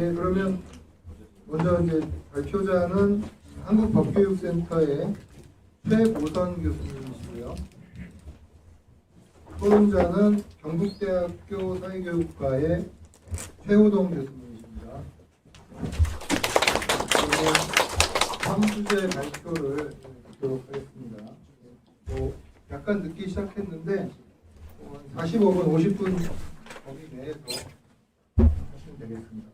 네, 그러면 먼저 이제 발표자는 한국법교육센터의 최보선 교수님이시고요. 토론자는 경북대학교 사회교육과의 최호동 교수님이십니다. 그리고 3주제 발표를 듣도록 하겠습니다. 약간 늦게 시작했는데 45분, 50분 범위 내에서 하시면 되겠습니다.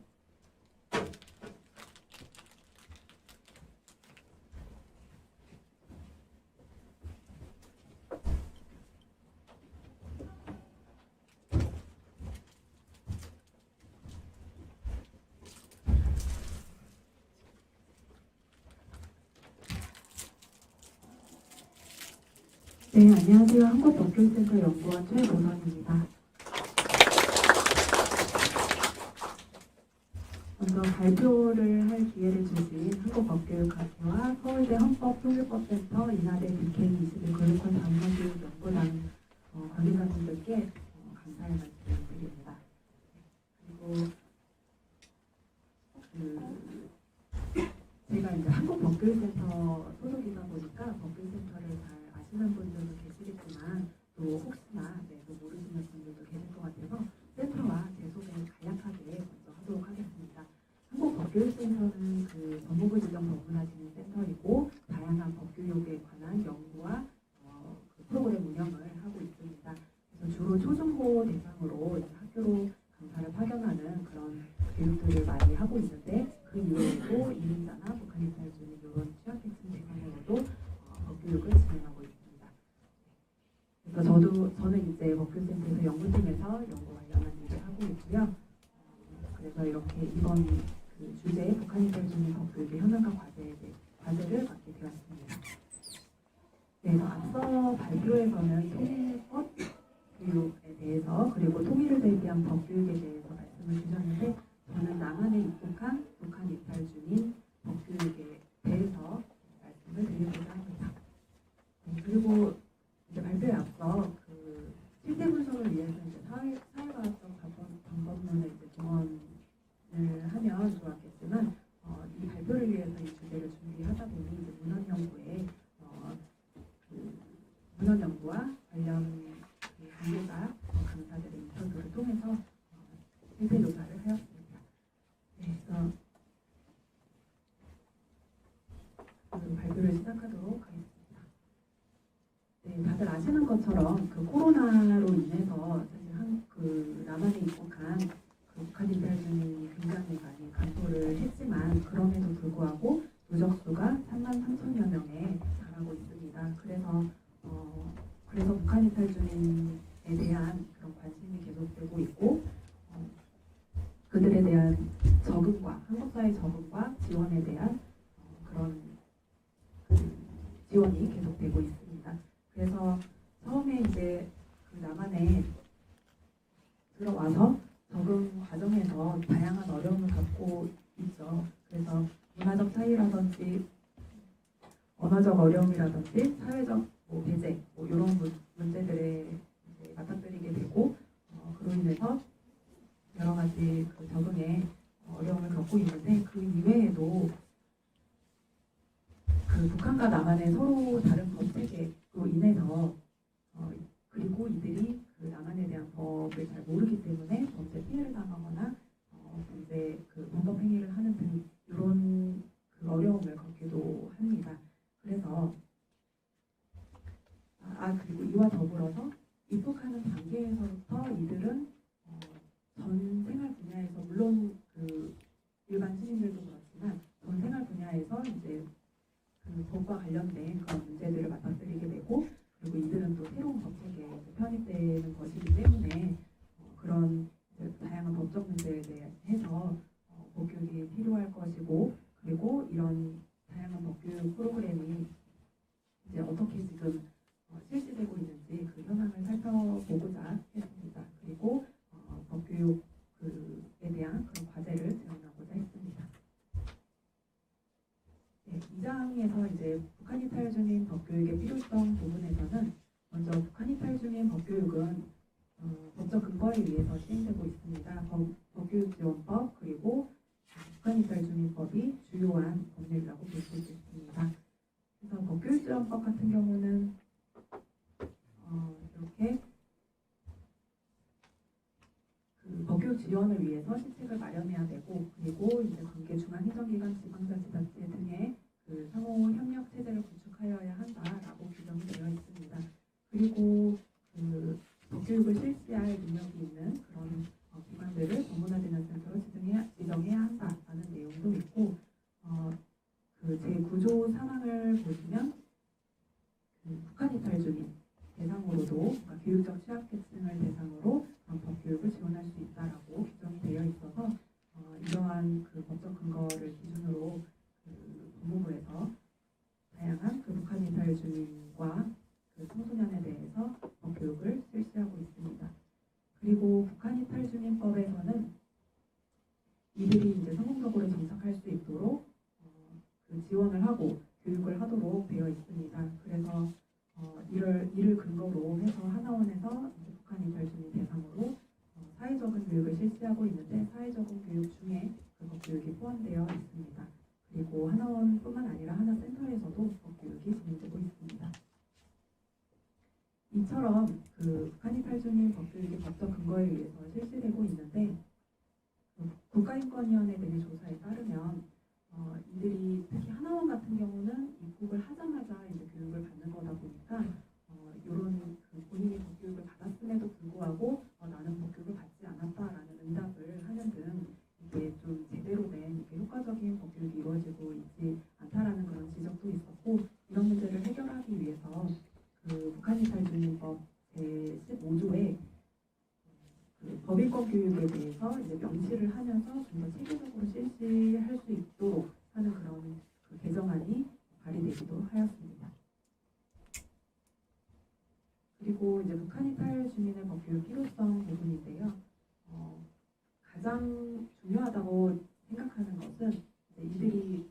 네, 안녕하세요. 한국법교육센터 연구원 최보선입니다. 먼저 발표를 할 기회를 주신 한국법교육학회와 서울대 헌법통일법센터 인하대 BK 21 글로컬 장문교육연구단 관계자분들께 감사의 말씀을 드립니다. 그리고 제가 이제 한국법교육센터 소속이다 보니까 법교육센터를 잘 아시는 분들도 계시겠지만 또 혹시나 또 모르시는 분들도 계실 것 같아서 센터와 제 소개를 간략하게 먼저 하도록 하겠습니다. 한국법교육센터는 법무부 지정 법문하시는 센터이고 다양한 법교육에 관한 연구와 그 프로그램 운영을 하고 있습니다. 그래서 주로 초중고 대상으로 이제 학교로 강사를 파견하는 그런 교육들을 많이 하고 있는데 그 이외에도 이민자나 북한 이탈 중인 이런 취약계층 대상으로도 법교육을 진행하고 있습니다. 그래서 저는 이제 법교센터에서 연구팀에서 연구 관련한 일을 하고 있고요. 그래서 이렇게 이번 그 주제 북한 이탈 중인 법교육의 현황과 과제를 맡게 되었습니다. 네, 그래서 앞서 발표에서는 통일법 교육에 대해서 그리고 통일을 대비한 법교육에 대해서 말씀을 주셨는데 저는 남한에 입국한 북한 이탈 중인 법교육에 대해서 말씀을 드리고자 합니다. 그리고 이제 발표에 앞서 그 실제 분석을 위해서 이제 사회과학적 방법론을 이제 동원을 하면 좋았겠지만 이 발표를 위해서 이 주제를 준비하다 보니 이제 문헌 연구와 관련 관계자 강사들의 인터뷰를 통해서 실제 조사를 하였습니다. 그래서 발표를 시작하도록 하겠습니다. 네, 다들 아시는 것처럼 그 코로나로 인해서 사실 남한에 입국한 북한 이탈 중인이 굉장히 많이 감소를 했지만 그럼에도 불구하고 누적수가 33,000여 명에 달하고 있습니다. 그래서 북한 이탈 중인에 대한 그런 관심이 계속되고 있고 그들에 대한 적응과 한국사회 적응과 지원에 대한 그런 지원이 계속되고 있습니다. 그래서 처음에 이제 남한에 들어와서 적응 과정에서 다양한 어려움을 겪고 있죠. 그래서 문화적 차이라든지 언어적 어려움이라든지 사회적 배제 이런 문제들에 이제 맞닥뜨리게 되고 그로 인해서 여러 가지 그 적응에 어려움을 겪고 있는데 그 이외에도 그 북한과 남한의 서로 다른 법 체계로 인해서 그리고 이들이 그 남한에 대한 법을 잘 모르기 때문에 범죄 피해를 당하거나 범죄 그 범법 행위를 하는 등 이런 그 어려움을 겪기도 합니다. 그래서 그리고 이와 더불어서 입국하는 단계에서부터 이들은 전 생활 분야에서 물론 그 일반 시민들도 그렇지만 전 생활 분야에서 이제 그 법과 관련된 그런 문제들을 맞닥뜨리게 되고 그리고 이들은 또 새로운 법체계에 편입되는 것이기 때문에 그런 다양한 법적 문제에 대해서 법교육이 필요할 것이고 그리고 이런 다양한 법교육 프로그램이 이제 어떻게 지금 실시되고 있는지 그 현황을 살펴보고자 했습니다. 그리고 법교육에 대한 그런 과제를 제안하고자 했습니다. 네, 2장에서 이제 북한 이탈 중인 법교육의 필요성 부분에서는 먼저 북한 이탈 중인 법교육은 법적 근거에 의해서 시행되고 있습니다. 법교육지원법 그리고 북한 이탈 주민법이 주요한 법률이라고 볼 수 있겠습니다. 그래서 법규일지원법 같은 경우는 이렇게 그 법규 지원을 위해서 시책을 마련해야 되고, 그리고 이제 관계 중앙행정기관, 지방자치단체 등의 그 상호 협력 체제를 구축하여야 한다라고 규정이 되어 있습니다. 그리고 그 법교육을 실시할 능력이 있는 그런 기관들을 전문화진흥센터로 지정해야 한다라는 내용도 있고, 그 제9조 3항을 보시면 그 북한 이탈 주민 대상으로도, 그러니까 교육적 취약계층을 대상으로 법교육을 지원할 수 있다라고 규정이 되어 있어서 이러한 그 법적 근거를 기준으로 그 법무부에서 다양한 그 북한 이탈 주민과 그 청소년에 대해서 법교육을 실시하고 있습니다. 그리고 북한 이탈 주민법에서는 이들이 이제 성공적으로 정착할 수 있도록 그 지원을 하고 교육을 하도록 되어 있습니다. 그래서 이를 근거로 해서 하나원에서 이제 북한 이탈 주민 대상으로 사회적인 교육을 실시하고 있는데, 사회적인 교육 중에 그 법교육이 포함되어 있습니다. 그리고 하나원뿐만 아니라 하나센터에서도 법교육이 진행되고 있습니다. 이처럼 그 북한 이탈 주민 법교육이 법적 근거에 의해서 실시되고 있는데, 국가인권위원회 등의 조사에 따르면 이들이 특히 하나원 같은 경우는 입국을 하자마자 이제 교육을 받는 거다 보니까 이런 그 본인이 법교육을 받았음에도 불구하고 나는 법교육을 받지 않았다라는 응답을 하는 등 이게 좀 제대로 된 이렇게 효과적인 법교육이 이루어지고 있지 않다라는 그런 지적도 있었고, 이런 문제를 해결하기 위해서 그 북한 이탈 주민법 제15조에 그 법인권 교육에 대해서 이제 명시를 하면서 좀 더 체계적으로 실시할 수 있도록 하는 그런 그 개정안이 발의되기도 하였습니다. 그리고 이제 북한 이탈 주민의 법교육 필요성 부분인데요. 가장 중요하다고 생각하는 것은 이제 이들이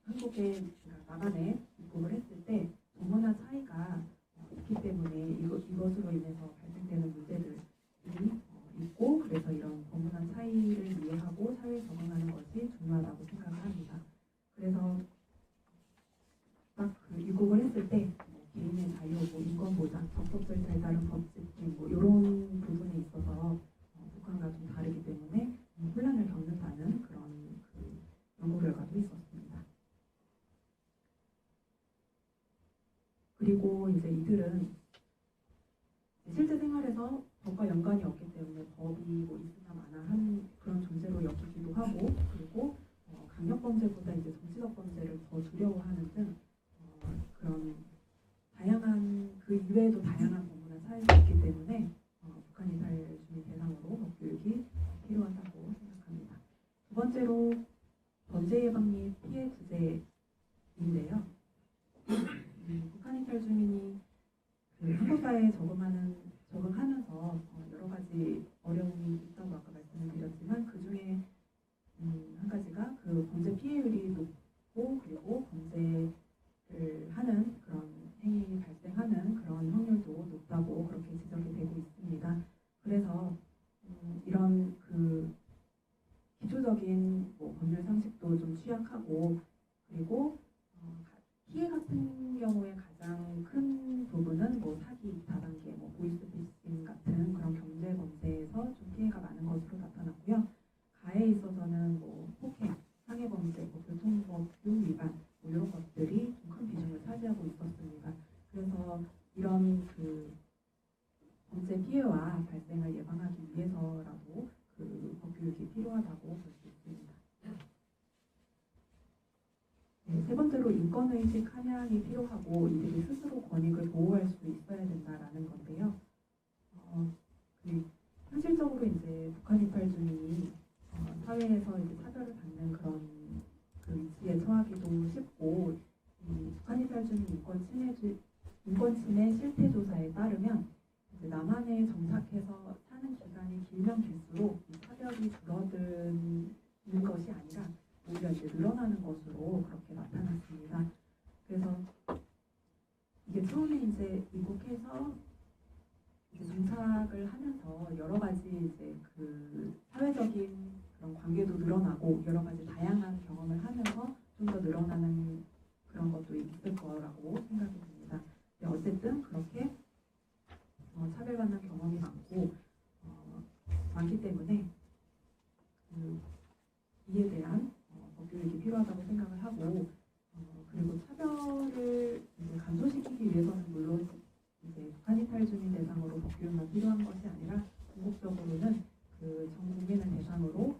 한국에 나간에 입국을 했을 때 정문화 차이가 있기 때문에 이것으로 인해서 발생되는 문제들이 있고, 그래서 이런 법문화 차이를 이해하고 사회에 적응하는 것이 중요하다고 생각을 합니다. 그래서 딱 그 입국을 했을 때 개인의 자유, 인권 보장, 접속 절차에 따른 법칙 등 이런 부분에 있어서 북한과 좀 다르기 때문에 혼란을 겪는다는 그런 그 연구 결과도 있었습니다. 그리고 이제 이들은 실제 생활에서 법과 연관이 없기 때문에 법이 뭐 있으나 마나 한 그런 존재로 여기기도 하고, 그리고 강력범죄보다 이제 정치적 범죄를 더 두려워하는 등 그런 다양한 그 이외에도 다양한 법문화 차이가 있기 때문에 북한 이탈 주민 대상으로 법교육이 필요하다고 생각합니다. 두 번째로 범죄 예방 및 피해 구제인데요. 북한 이탈 주민이 그 한국 사회에 적응하면서 여러 가지 어려움이 있다고 아까 말씀을 드렸지만, 그 중에 한 가지가 그 범죄 피해율이 높고, 그리고 범죄를 하는 그런 행위 발생하는 그런 확률도 높다고 그렇게 지적이 되고 있습니다. 그래서 이런 그 기초적인 뭐 법률 상식도 좀 취약하고, 그리고 피해 같은 경우에 가장 큰 부분은 뭐 사기, 다단계, 뭐 보이스피싱 같은 그런 경제 범죄에서 좀 피해가 많은 것으로 나타났고요. 가해에 있어서는 뭐 폭행, 상해 범죄, 뭐 교통법규 위반 뭐 이런 것들이 좀 큰 비중을 차지하고 있었습니다. 그래서 이런 그 범죄 피해와 발생을 예방하기 위해서라도 그 법교육이 필요하다고 볼 수 있습니다. 네, 세 번째로 인권의식 함양이 필요하고, 이들이 스스로 권익을 보호할 수 있어야 된다라는 건데요. 현실적으로 이제 북한 이탈 주민이 사회에서 이제 차별을 받는 그런 그 위치에 처하기도 쉽고, 북한 이탈 주민 인권 침해 실태 조사에 따르면 이제 남한에 정착해서 사는 기간이 길면 길수록 이 차별이 줄어드는 것이 아니라 오히려 이제 늘어나는 것으로 그렇게 나타났습니다. 그래서 이게 처음에 이제 입국해서 이제 정착을 하면서 여러 가지 이제 그 사회적인 그런 관계도 늘어나고, 있고 여러 가지 다양한 경험을 하면서 좀 더 늘어나는 그런 것도 있을 거라고 생각이 듭니다. 어쨌든 그렇게 차별받는 경험이 많기 때문에 이에 대한 법교육이 필요하다고 생각을 하고 그리고 차별을 이제 감소시키기 위해서는 물론 이제 북한 이탈 주민 대상으로 법교육만 필요한 것이 아니라 궁극적으로는 그 전 국민을 대상으로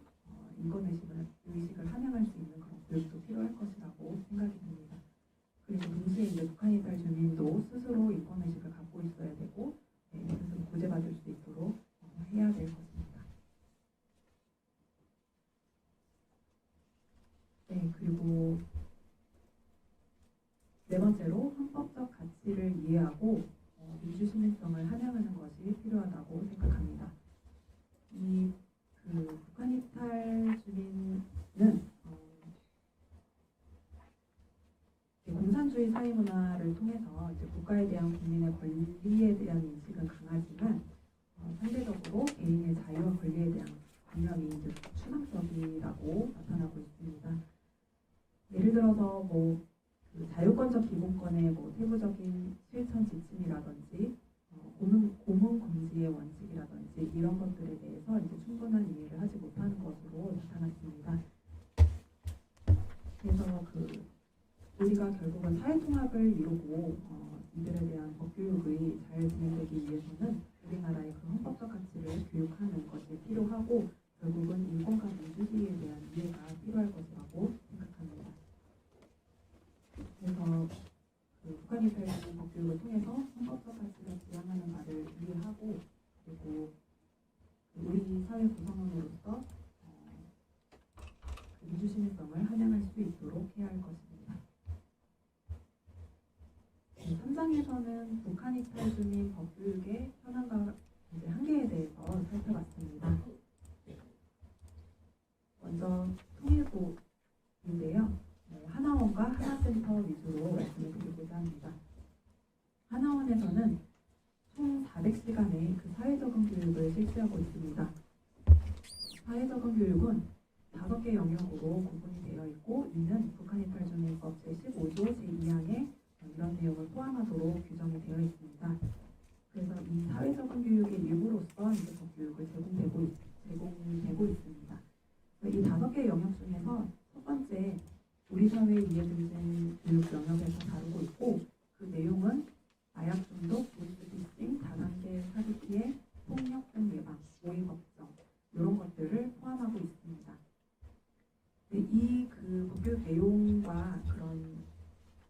인권 의식을 함양할 수 있는 그런 교육도 필요할 것이라고 생각이 듭니다. 그리고 동시에 이제 북한 이탈 주민도 스스로 인권 의식을 갖고 있어야 되고 스스로 구제받을 수 있도록 해야 될 것입니다. 네, 그리고 네 번째로 헌법적 가치를 이해하고 민주 시민성을 함양하는 것이 필요하다고 생각합니다. 북한 이탈 주민은 공산주의 사회 문화를 통해서 이제 국가에 대한 국민의 권리에 대한 인식은 강하지만 상대적으로 개인의 자유와 권리에 대한 관념이 이제 추상적이라고 나타나고 있습니다. 예를 들어서 그 자유권적 기본권의 세부적인 실천 지침이라든지 고문 금지의 원칙이라든지 이런 것들에 대해서 이제 충분한 이해를 하지 못하는 것으로 나타났습니다. 그래서 우리가 결국은 사회통합을 이루고 이들에 대한 법교육이 잘 진행되기 위해서는 우리나라의 그 헌법적 가치를 교육하는 것이 필요하고 결국은 인권과 민주주의에 대한 이해가 필요할 것이라고 생각합니다. 그래서 북한 이탈 주민 법교육을 통해서 헌법적 가치를 지향하는 바를 이해하고 그리고 우리 사회 구성원으로서 민주시민성을 함양할 수 있도록 해야 할 것입니다. 3장에서는 북한 이탈 주민 법교육의 현황과 이제 한계에 대해서 살펴봤습니다. 먼저 통일부인데요. 하나원과 하나센터 위주로 말씀을 드리고자 합니다. 하나원에서는 총 400시간의 그 사회적응 교육을 실시하고 있습니다. 사회적응 교육은 5개 영역으로 구분이 되어 있고 이는 북한 이탈 주민법 제15조 제2항에 이런 내용을 포함하도록 규정이 되어 있습니다. 그래서 이 사회적응 교육의 일부로서 이제 법교육을 제공되고 있습니다. 이 5개 영역 중에서 첫 번째 우리 사회 이해증진 교육 영역에서 다루고 있고 그 내용은 마약 중독, 보이스피싱, 다단계 사기 피해, 폭력 등 예방, 모의 법정 이런 것들을 포함하고 있습니다. 이 법교육 내용과 그런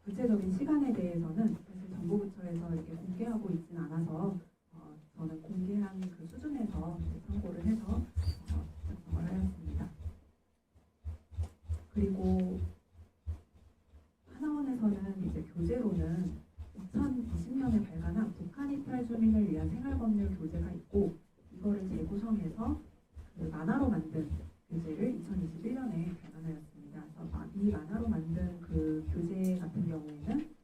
구체적인 시간에 대해서는 사실 정부부처에서 이렇게 공개하고 있지는 않아서 저는 공개한 그 수준에서 참고를 해서 작성을 하였습니다. 그리고 하나원에서는 이제 교재로는 2020년에 발간한 북한 이탈 주민을 위한 생활법률 교재가 있고 이거를 재구성해서 만화로 만든 교재를 2021년에 발간하였습니다. 그래서 이 만화로 만든 그 교재 같은 경우에는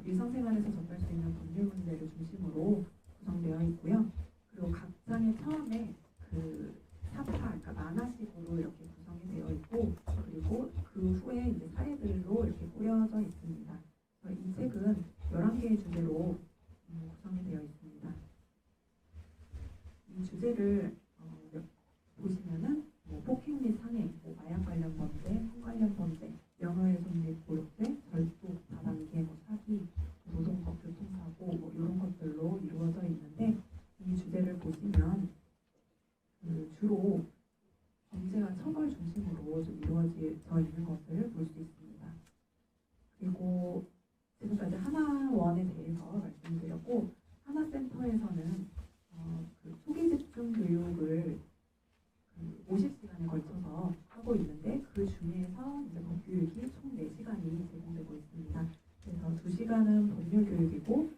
일상생활에서 접할 수 있는 법률 문제를 중심으로 구성되어 있고요. 그리고 각 장의 처음에 그러니까 만화식으로 이렇게 구성이 되어 있고 그리고 그 후에 이제 사례들로 이렇게 꾸려져 있습니다. 이 책은 11개의 주제로 구성이 되어 있습니다. 이 주제를 보시면은 폭행 및 상해, 마약 관련 범죄, 성 관련 범죄, 명예훼손 및 모욕죄, 절도, 다단계, 사기, 노동법, 교통사고 이런 것들로 이루어져 있는데 이 주제를 보시면 주로 범죄와 처벌 중심으로 좀 이루어져 있는 것을 볼 수 있습니다. 그리고 지금까지 하나원에 대해서 말씀드렸고 하나센터에서는 소기 집중 교육을 50시간에 걸쳐서 하고 있는데 그 중에서 이제 법교육이 총 4시간이 제공되고 있습니다. 그래서 2시간은 법률 교육이고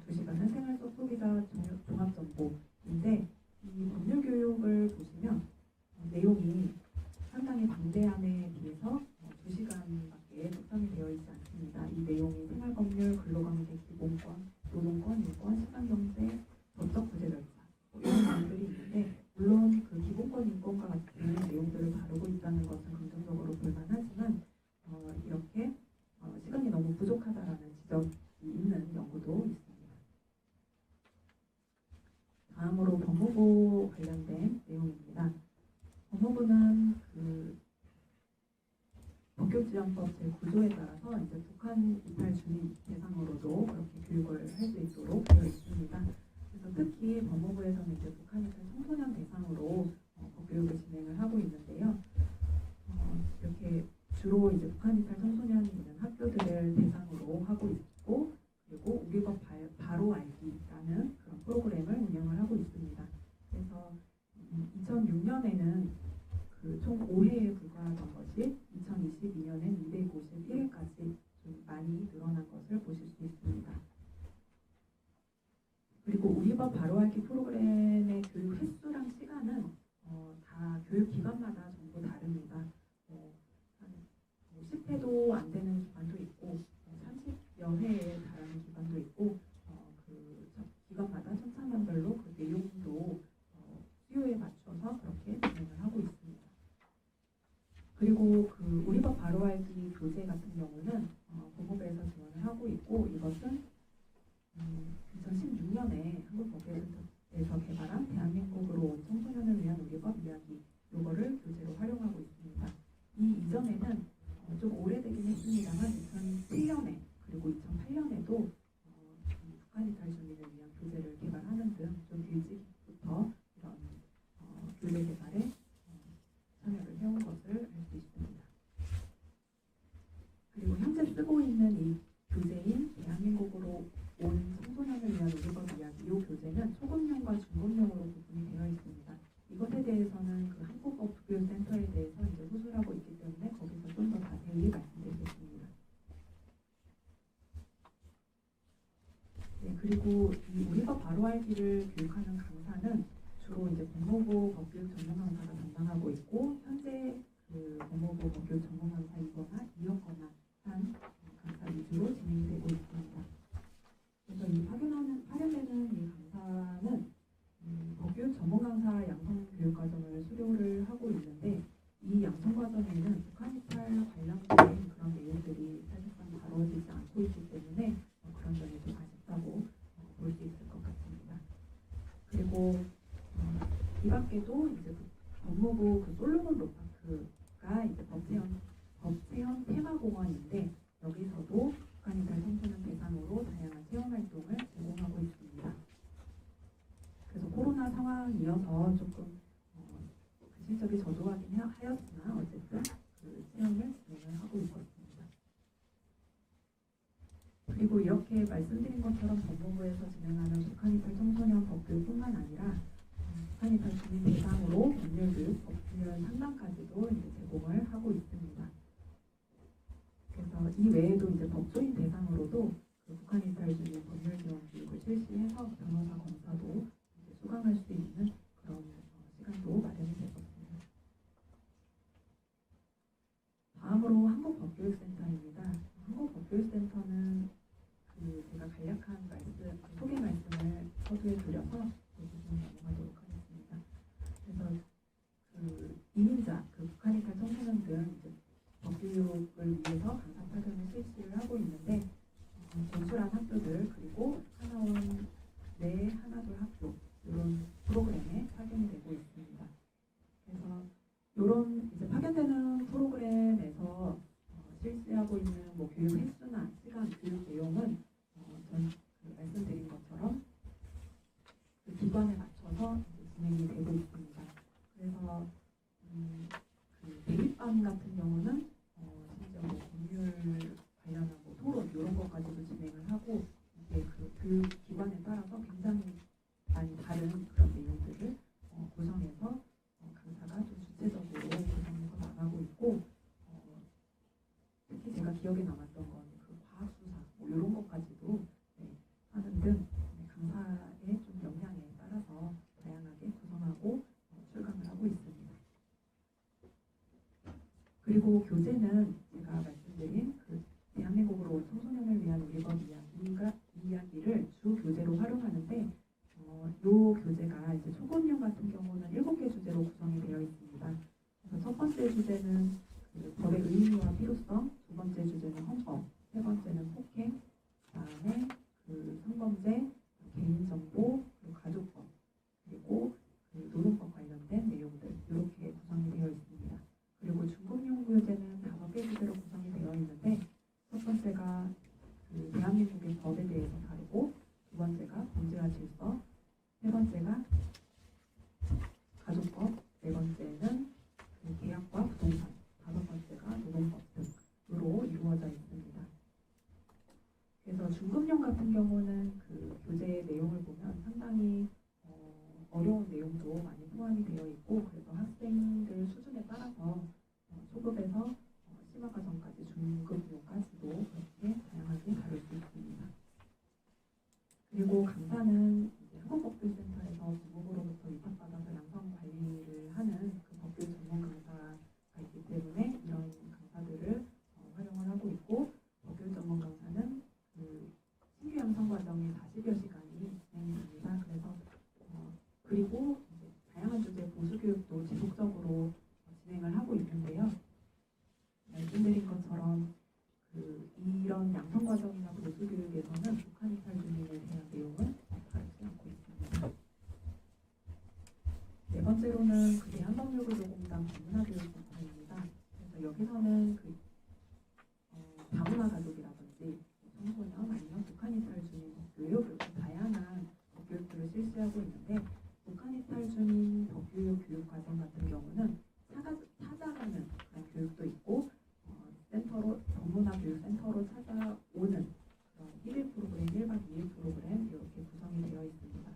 2시간은 생활 속 소비자 종합 정보인데 이 법률 교육을 보시면 내용이 상당히 방대함에 비해서 2시간밖에 속성이 되어 있지 않습니다. 이 내용이 생활법률, 근로관계 기본권, 노동권, 인권, 시간경제, 법적 구제 절차 이런 내용들이 있는데 물론 그 기본권 인권과 같은 내용들을 다루고 있다는 것은 긍정적으로 볼만하지만 이렇게 시간이 너무 부족하다라는 지적이 있는 연구도 있습니다. 다음으로 법무부 관련된 내용입니다. 법무부는 법규지원법 제9조에 따라서 이제 북한 이탈 주민 대상으로도 그렇게 교육을 할 수 있도록 되어 있습니다. 그래서 특히 법무부에서는 이제 북한 이탈 청소년 대상으로 법교육을 진행을 하고 있는데요. 이렇게 주로 이제 북한 이탈 청소년이 있는 학교들을 대상으로 하고 있고, 그리고 우리법 바로 알기라는 그런 프로그램을 운영을 하고 있습니다. 그래서 2006년에는 총 5회에 불과하던 것이 2022년엔 251회까지 좀 많이 늘어난 것을 보실 수 있습니다. 그리고 우리법 바로 알기 프로그램의 교육 횟수랑 시간은 다 교육 기관마다 전부 다릅니다. 한 10회도 안 되는 기관도 있고 30여 회에 달하는 기관도 있고 그 기관마다 천차만별로 그 내용도 수요에 맞춰서 그렇게 진행을 하고 있습니다. 그리고 그 우리법 바로 알기 교재 같은 경우는 법무부에서 지원을 하고 있고, 이것은 2016년에 한국법제센터에서 개발한 대한민국으로 온 청소년을 위한 우리법 이야기, 요거를 교재로 활용하고 있습니다. 이 이전에는 좀 오래되긴 했습니다만 2007년에 그리고 2008년에도 북한 이탈 주민을 위한 교재를 개발하는 등 좀 일찍부터 이런 교재 개발에 참여를 해온 것을 알 수 있습니다. 그리고 현재 쓰고 있는 이 교재인 대한민국으로 온 청소년을 위한 우리법 이야기, 이 교재는 초급용과 중급용으로 구분이 되어 있습니다. 이것에 대해서는 그 한국법교육센터에 대해서 이제 호소하고 있기 때문에 거기서 좀 더 자세히 말씀드리겠습니다. 네, 그리고 이 우리법 바로 알기를 교육하는 강사는 주로 이제 법무부 법교육 전문 강사가 담당하고 있고, 현재 그 법무부 법교육 전문 강사이거나 이었거나 한 강사 위주로 진행이 되고 있습니다. 그래서 이 파견되는 이 강사는 법교육 전문 강사 양성 교육 과정을 수료를 하고 있는데, 이 양성 과정에는 북한 이탈 관련된 그런 내용들이 사실상 다뤄지지 않고 있기 때문에 그런 점이 좀 아쉽다고 볼 수 있을 것 같습니다. 그리고 이 밖에도 이제 법무부 그 솔로몬 로파크가 이제 법체험 테마공원인데, 여기서도 북한 이탈 청소년 대상으로 다양한 체험 활동을 제공하고 있습니다. 그래서 코로나 상황이어서 조금 실적이 저조하긴 하였으나 어쨌든 그 체험을 진행을 하고 있었습니다. 그리고 이렇게 말씀드린 것처럼 법무부에서 진행하는 북한 이탈 청소년 법교육뿐만 아니라 북한 이탈 주민 대상으로 법률교육, 법률 상담까지도 이제 제공을 하고 있습니다. 그래서 이 외에도 이제 법조인 대상으로도 그 북한 이탈 주민 법률 지원 교육을 실시해서 변호사 검사도 이제 수강할 수 있는 그런 시간도 마련이 됐었습니다. 다음으로 한국법교육센터입니다. 한국법교육센터는 제가 간략한 소개 말씀을 서두에 드려서 부분 넘어가도록 하겠습니다. 그래서 이민자, 북한 이탈 청소년 등 이제 법교육을 위해서 강사 파견을 실시를 하고 있는데, 진출한 학교들 그리고 하나원 내 하나둘 학교 이런 프로그램에 파견이 되고 있습니다. 그래서 이런 이제 파견되는 프로그램에서 실시하고 있는 뭐 교육 횟수나 시간, 교육 내용은 말씀드린 것처럼 그 기관에 맞춰서 이제 진행이 되고 있습니다. 그래서 그 대립반 같은 경우는 심지어 뭐 법률 관련한 뭐 토론 이런 것까지도 진행을 하고, 이게 그 교육 기관에 따라서 굉장히 많이 다른 그런 내용들을 구성해서 강사가 좀 주체적으로 구성해서 나가고 있고, 특히 제가 기억에 남았던 건 그 과학수사 뭐 이런 것까지도 하는 등 강사의 좀 역량에 따라서 다양하게 구성하고 출강을 하고 있습니다. 그리고 교재는 제가 말씀드린 그 대한민국으로 온 청소년을 위한 우리법 이야기를 주 교재로 활용하는데, 이 교재가 이제 초급용 같은 경우는 7개 주제로 구성이 되어 있습니다. 그래서 첫 번째 주제는 그 법의 의미와 필요성, 두 번째 주제는 헌법, 세 번째는 폭행, 그다음에 그 성범죄, 개인정보, 그리고 가족법, 그리고 그 노동법 관련된 내용들 이렇게 구성이 되어 있습니다. 그리고 중금융부유제는 5개 주제로 구성이 되어 있는데 첫 번째가 그 대한민국의 법에 대해서 다루고 두 번째가 범죄와 질서, 세 번째가 가족법, 네 번째는 그 계약과 부동산, 다섯 번째가 노동법 등으로 이루어져 있습니다. 그래서 중금융 같은 경우는 그 교재 내용을 보면 상당히 어려운 내용도 많이 포함이 되어 있고 그래서 학생들 수준에 따라서 초급에서 심화과정까지 중급용까지도 그렇게 다양하게 다룰 수 있습니다. 그리고 강사는 이제 한국법규센터에서 법무부로부터 위탁받아서 양성 관리를 하는 그 법규 전문 강사가 있기 때문에 이런 강사들을 활용을 하고 있고 법규 전문 강사는 그 신규 양성 과정이 40여 시간이 진행됩니다. 그래서 그리고 이제 다양한 주제 보수 교육도 지속적으로 진행을 하고 있는데요. 말씀드린 것처럼 그 이런 양성 과정이나 보수 교육에서는 북한 이탈 주민에 대한 내용은 다루지 않고 있습니다. 네 번째로는 그 대한법률구조공단 다문화교육센터입니다. 그래서 여기서는 그 다문화 가족이라든지 청소년 아니면 북한 이탈 주민 법교육 이렇게 다양한 법교육들을 실시하고 있는데 북한 이탈 주민 법교육 교육 과정 같은 경우는 찾아가는 그런 교육도 있고 센터로 전문화 교육 센터로 찾아오는 그런 1일 프로그램, 1박 2일 프로그램 이렇게 구성이 되어 있습니다.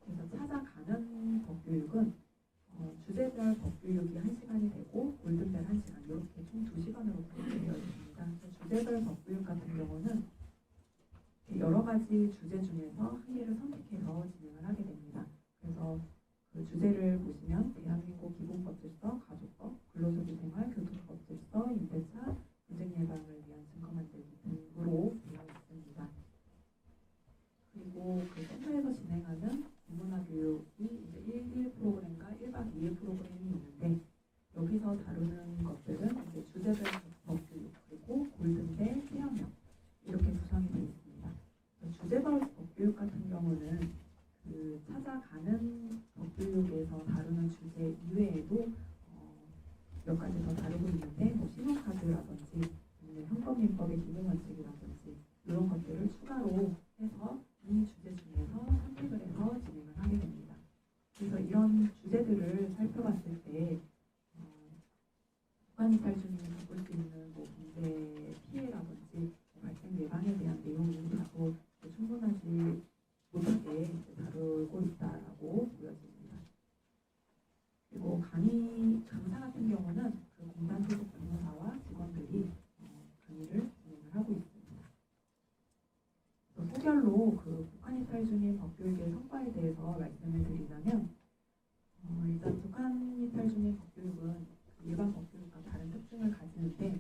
그래서 찾아가는 법교육은 주제별 법교육이 1시간이 되고 골든벨 1시간 이렇게 총 2시간으로 구성되어 있습니다. 주제별 법교육 같은 경우는 여러 가지 주제 중에서 한 개를 선택해서 진행을 하게 됩니다. 그래서 그 주제를 보시면 대한민국 기본법 질서, 가족법, 근로소비 생활, 교통법 질서, 임대차, 분쟁 예방을 위한 증거 만들기 등으로 되어 있습니다. 그리고 그 센터에서 진행하는 전문화 교육이 이제 1일 프로그램과 1박 2일 프로그램이 있는데 여기서 다루는 것들은 이제 주제별 법교육 그리고 골든벨, 체험형 이렇게 구성이 되어 있습니다. 주제별 법교육 같은 경우는 그 찾아가는 법교육에서 다루는 주제 이외에도 몇 가지 더 다루고 있는데 뭐 신용카드라든지 아니면 현법민법의 기본원칙이라든지 이런 것들을 추가로 해서 이 주제 중에서 선택을 해서 진행을 하게 됩니다. 그래서 이런 주제들을 살펴봤을 때 북한 이탈 주민이 겪을 수 있는 뭐 범죄 피해라든지 발생 예방에 대한 내용이 다소 충분하지 못하게 다루고 있다라고 보여집니다. 그리고 강사 같은 경우는 그 공단 소속 변호사와 직원들이 강의를 진행을 하고 있습니다. 소결로 그 북한 이탈 주민 법교육의 성과에 대해서 말씀을 드리자면 일단 북한 이탈 주민 법교육은 일반 법교육과 다른 특징을 가지는데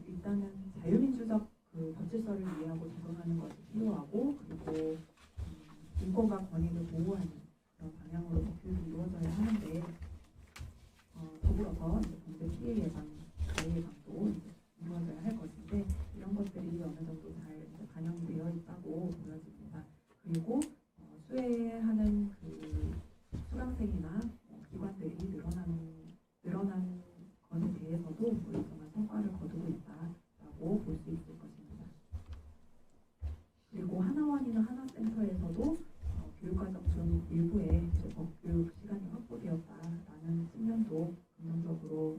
일단은 자유민주적 그 법질서를 이해하고 적용하는 것이 필요하고 그리고 인권과 권익을 보호하는 그런 방향으로 법교육이 이루어져야 하는데 더불어서 이제 범죄 피해 예방, 가해 예방도 이제 이루어져야 할 것인데 이런 것들이 어느 정도 잘 이제 반영이 되어 있다고 보여집니다. 그리고 수혜하는 그 수강생이나 기관들이 늘어난 것에 대해서도 일정한 성과를 거두고 있다라고 볼 수 있을 것입니다. 그리고 하나원이나 하나센터에서도 교육과정 중 일부에 이제 법교육 시간이 확보되었다라는 측면도 긍정적으로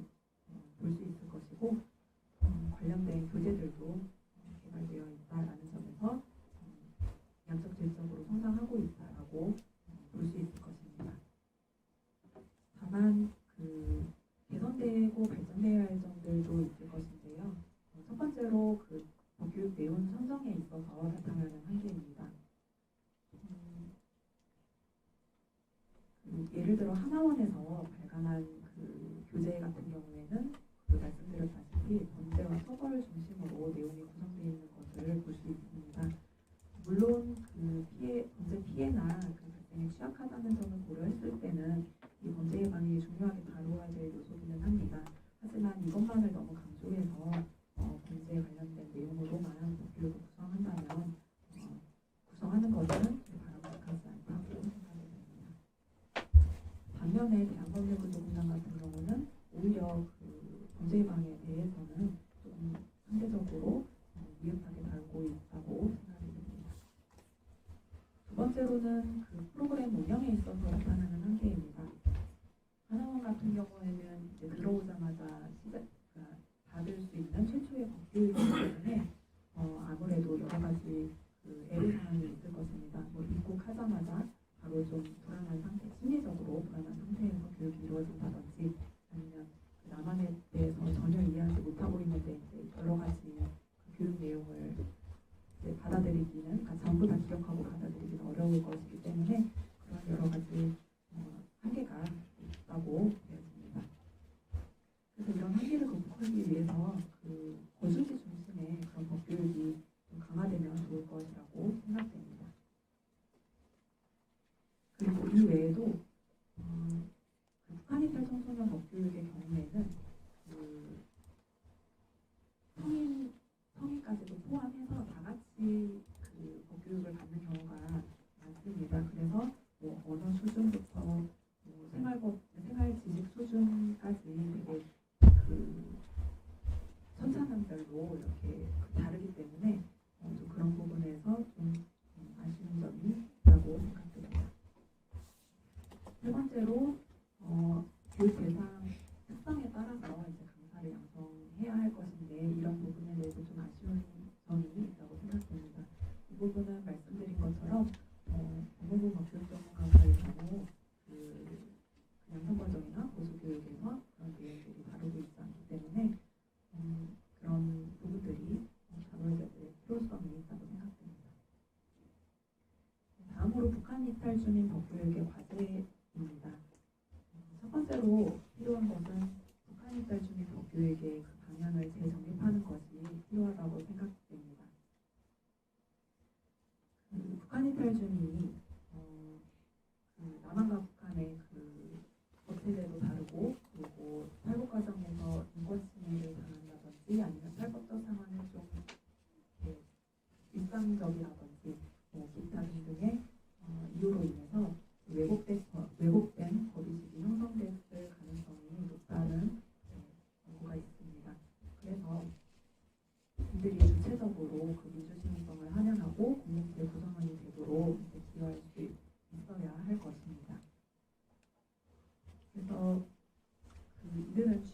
볼 수 있을 것이고 관련된 교재들도 개발되어 있다라는 점에서 양적 질적으로 성장하고 있다라고 볼 수 있을 것입니다. 다만 그 개선되고 발전되어야 할 점들도 있을 것인데요. 첫 번째로 그 법교육 내용 선정에 있어서 나타나는 한계입니다. 예를 들어 하나원에서 발간한 그 교재 같은 경우에는 그 말씀드렸다시피 범죄와 처벌 중심으로 내용이 구성되어 있는 것을 볼 수 있습니다. 물론 그 범죄 피해나 그 발생에 취약하다는 점을 고려했을 때는 이 범죄 예방이 중요하게 다루어야 될 요소기는 합니다. 하지만 이것만 찬반을 너무 강조해서 범죄에 관련된 내용으로만 법규를 구성한다면 구성하는 것은 바람직하지 않다고 생각이 됩니다. 반면에 대한법률구조공단 같은 경우는 오히려 그 범죄 예방에 대해서는 좀 상대적으로 미흡하게 다루고 있다고 생각이 됩니다. 두 번째로는 그 프로그램 운영에 있어서 나타나는 한계입니다. 하나원 같은 경우에는 이제 들어오자마자 받을 수 있는 최초의 법규이기 때문에 아무래도 여러 가지 그 애로사항이 있을 것입니다. 뭐 입국하자마자 바로 좀 불안한 상태, 심리적으로 불안한 상태에서 교육이 이루어진다든지 아니면 그 남한에 대해서 전혀 이해하지 못하고 있는데 이제 여러 가지 그 교육 내용을 이제 받아들이기는 전부 다 기억하고 받아들이기는 어려울 것이기 때문에 그런 여러 가지 한계가 있다고 되어집니다. 그래서 이런 한계를 극복하기 위해서 그 거주지 중심의 그런 법교육이 좀 강화되면 좋을 것이라고 생각됩니다. 그리고 이 외에도 그 북한 이탈 청소년 법교육의 경우에는 그 성인까지도 포함해서 다 같이 그 법교육을 받는 경우가 많습니다. 그래서 뭐 언어 수준부터 뭐 생활 지식 수준까지 되게 그 천차만별로 이렇게 다르기 때문에 좀 그런 부분에서 좀 아쉬운 점이 있다고 생각됩니다. 세 번째로 교육 대상 특성에 따라서 이제 강사를 양성해야 할 것인데 이런 부분에 대해서 좀 아쉬운 점이 있다고 생각됩니다. 이 부분은 말씀드린 것처럼 법무부 법률전문 강사의 경우 그냥 선거정이나 보수교육에서 그런 내용들이 다루고 있지 않기 때문에 그런 부분들이 다뤄져야 될 필요성이 있다고 생각됩니다. 다음으로 북한 이탈 주민 법교육의 과제입니다. 첫 번째로 필요한 것은 북한 이탈 주민 법교육의 그 방향을 재정립하는 것이 필요하다고 생각됩니다. 북한 이탈 주민이 남한과 북한의 그 법체제도 다르고 그리고 탈북 과정에서 인권 침해를 당한다든지 아니면 탈법적 상황이 좀 일상적이라든지 기타 등등의 이유로 인해서 왜곡된 법의식이 형성됐을 가능성이 높다는 연구가 있습니다. 그래서 이들이 주체적으로 그 민주시민성을 환영하고 공동체 구성원이 되도록 기여할 수 있어야 할 것입니다. 그래서 이들은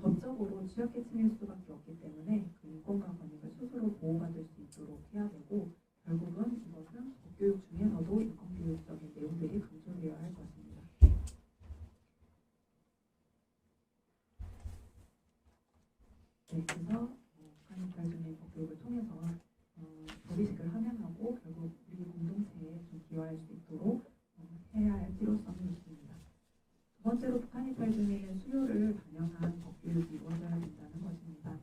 법적으로 취약계층일 수밖에 없기 때문에 그 인권과 권익을 스스로 보호받을 수 있도록 해야 되고 결국은 이것은 법교육 중에서도 인권교육적인 내용들이 강조되어야 할 것입니다. 네, 그래서 북한 이탈 주민 법교육을 통해서 법의식을 함양하고 결국 우리 공동체에 좀 기여할 수 있도록 해야 할 필요성이 있습니다. 두 번째로 북한 이탈 주민의 수요를 반영한 법교육이 이루어져야 된다는 것입니다.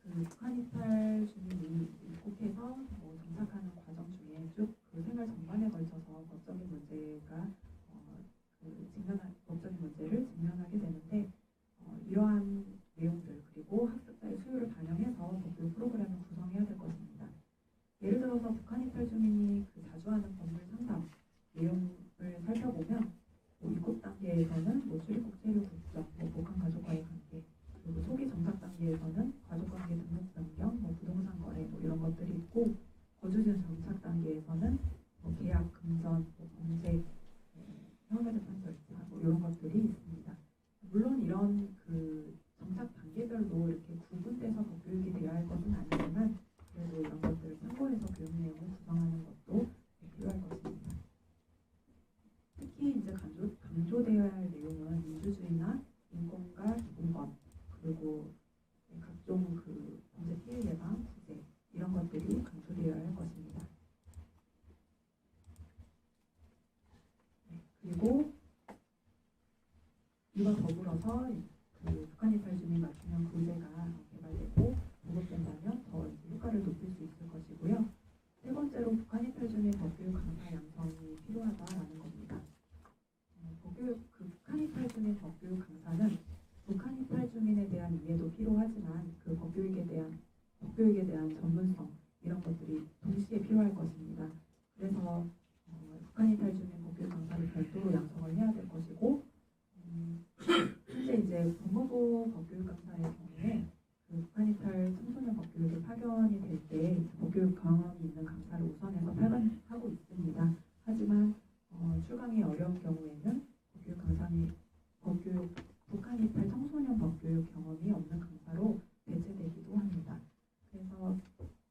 그 북한 이탈 주민이 입국해서 정착하는 과정 중에 쭉 그 생활 전반에 걸쳐서 법적인 문제가 법적인 문제를 직면하게 되는데 이러한 내용들 그리고 학습자의 수요를 반영해서 법교육 프로그램을 구성해야 될 것입니다. 예를 들어서 북한 이탈 주민이 자주 하는 법률 상담 내용을 살펴보면 입국 단계에서는 출입국 체류 국적, 북한 가족과의 관계, 그리고 초기 정착 단계에서는 가족관계 등록 변경, 부동산 거래 이런 것들이 있고 거주지 정착 단계에서는 계약 금전, 범죄, 형사재판 절차 이런 것들이 있습니다. 물론 이런 그 정착 단계별로 이렇게 구분돼서 법교육이 되어야 할 것은 아니지만 그래도 이런 것들을 참고해서 교육 내용을 구성하는 것도 필요할 것입니다. 특히 이제 강조되어야 할 내용은 민주주의나 인권과 기본권 그리고 각종 그 범죄 피해 예방, 구제 이런 것들이 강조되어야 할 것입니다. 네, 그리고 이와 더불어서 그 북한 이탈 주민 맞춤형 구제가 개발되고 보급된다면 더 효과를 높일 수 있을 것이고요. 세 번째로 북한 이탈 주민 법교육 강사 양성이 필요하다라는 겁니다. 북한 이탈 주민 법교육 강사는 북한 이탈 대한 이해도 필요하지만 그 법교육에 대한 전문성 이런 것들이 동시에 필요할 것입니다. 그래서 북한 이탈 주민 법교육 강사를 별도로 양성을 해야 될 것이고 현재 이제 법무부 법교육 강사의 경우에 그 북한 이탈 청소년 법교육에 파견이 될 때 법교육 경험이 있는 강사를 우선해서 파견하고 있습니다. 하지만 출강이 어려운 경우에는 법교육 강사니 북한 이탈 청소년 법교육 경험이 없는 강사로 배제되기도 합니다. 그래서